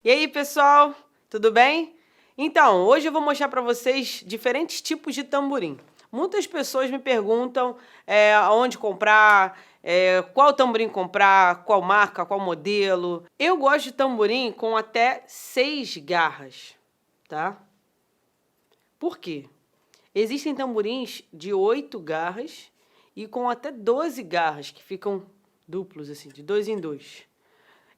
E aí, pessoal, tudo bem? Então, hoje eu vou mostrar para vocês diferentes tipos de tamborim. Muitas pessoas me perguntam onde comprar, qual tamborim comprar, qual marca, qual modelo. Eu gosto de tamborim com até 6 garras, tá? Por quê? Existem tamborins de 8 garras e com até 12 garras, que ficam duplos, assim, de 2 em 2.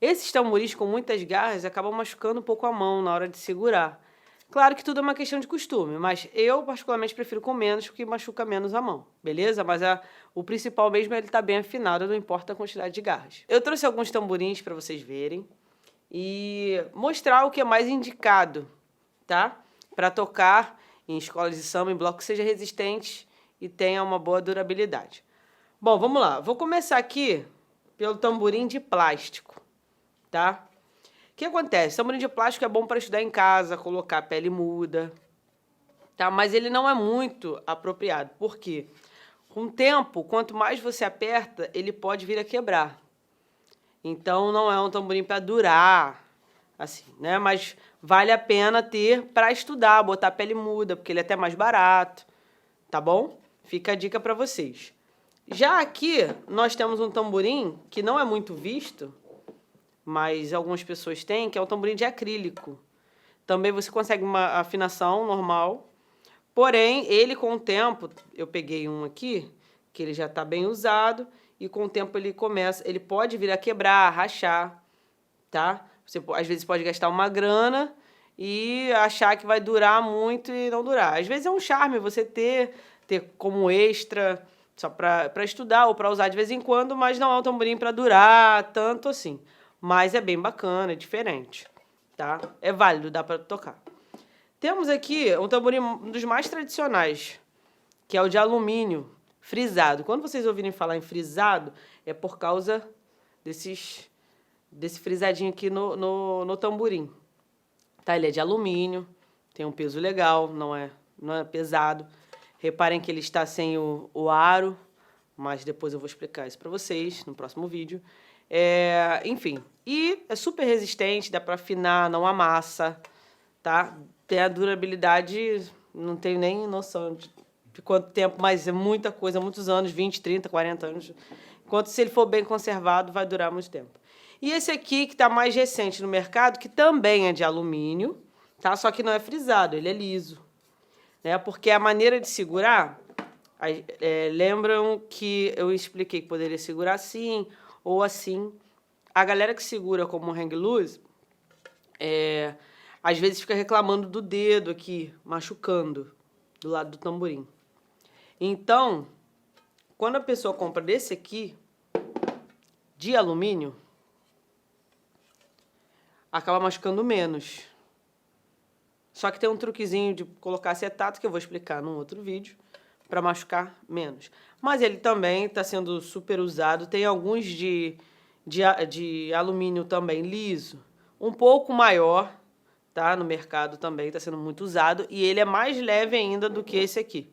Esses tamborins com muitas garras acabam machucando um pouco a mão na hora de segurar. Claro que tudo é uma questão de costume, mas eu particularmente prefiro com menos, porque machuca menos a mão, beleza? Mas o principal mesmo é ele estar bem afinado, não importa a quantidade de garras. Eu trouxe alguns tamborins para vocês verem e mostrar o que é mais indicado, tá? Para tocar em escolas de samba, em bloco, que seja resistente e tenha uma boa durabilidade. Bom, vamos lá. Vou começar aqui pelo tamborim de plástico. Tá? O que acontece? Tamborim de plástico é bom para estudar em casa, colocar a pele muda, tá? Mas ele não é muito apropriado. Por quê? Com o tempo, quanto mais você aperta, ele pode vir a quebrar. Então, não é um tamborim para durar, assim, né? Mas vale a pena ter para estudar, botar a pele muda, porque ele é até mais barato, tá bom? Fica a dica para vocês. Já aqui, nós temos um tamborim que não é muito visto, mas algumas pessoas têm, que é um tamborim de acrílico. Também você consegue uma afinação normal, porém, ele com o tempo, eu peguei um aqui, que ele já está bem usado, e com o tempo ele pode vir a quebrar, rachar, tá? Você às vezes pode gastar uma grana e achar que vai durar muito e não durar. Às vezes é um charme você ter como extra, só para estudar ou para usar de vez em quando, mas não é um tamborim para durar tanto assim. Mas é bem bacana, é diferente, tá? É válido, dá para tocar. Temos aqui um tamborim, um dos mais tradicionais, que é o de alumínio, frisado. Quando vocês ouvirem falar em frisado, é por causa desse frisadinho aqui no tamborim. Tá? Ele é de alumínio, tem um peso legal, não é pesado. Reparem que ele está sem o aro, mas depois eu vou explicar isso para vocês no próximo vídeo. Enfim, e é super resistente, dá para afinar, não amassa, tá? Tem a durabilidade, não tenho nem noção de quanto tempo, mas é muita coisa, muitos anos, 20, 30, 40 anos. Enquanto se ele for bem conservado, vai durar muito tempo. E esse aqui, que está mais recente no mercado, que também é de alumínio, tá? Só que não é frisado, ele é liso, né? Porque a maneira de segurar, lembram que eu expliquei que poderia segurar assim ou assim. A galera que segura como hang loose, às vezes fica reclamando do dedo aqui, machucando do lado do tamborim. Então, quando a pessoa compra desse aqui, de alumínio, acaba machucando menos. Só que tem um truquezinho de colocar acetato, que eu vou explicar num outro vídeo, para machucar menos. Mas ele também está sendo super usado. Tem alguns de alumínio também liso, um pouco maior, tá? No mercado também está sendo muito usado. E ele é mais leve ainda do que esse aqui,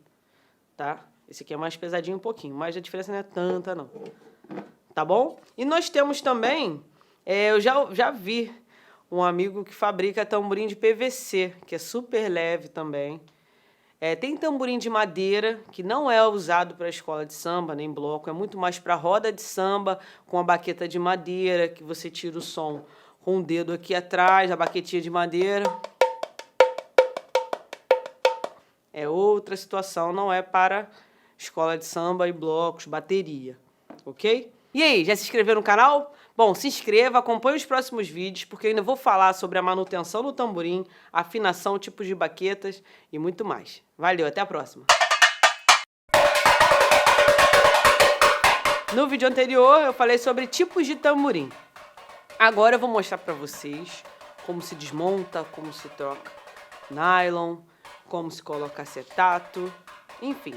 tá? Esse aqui é mais pesadinho um pouquinho, mas a diferença não é tanta, não. Tá bom? E nós temos também, eu já vi um amigo que fabrica tamborim de PVC, que é super leve também. Tem tamborim de madeira, que não é usado para escola de samba, nem bloco, é muito mais para roda de samba, com a baqueta de madeira, que você tira o som com o dedo aqui atrás, a baquetinha de madeira. É outra situação, não é para escola de samba e blocos, bateria, ok? E aí, já se inscreveu no canal? Bom, se inscreva, acompanhe os próximos vídeos, porque eu ainda vou falar sobre a manutenção do tamborim, afinação, tipos de baquetas e muito mais. Valeu, até a próxima! No vídeo anterior, eu falei sobre tipos de tamborim. Agora eu vou mostrar para vocês como se desmonta, como se troca nylon, como se coloca acetato, enfim.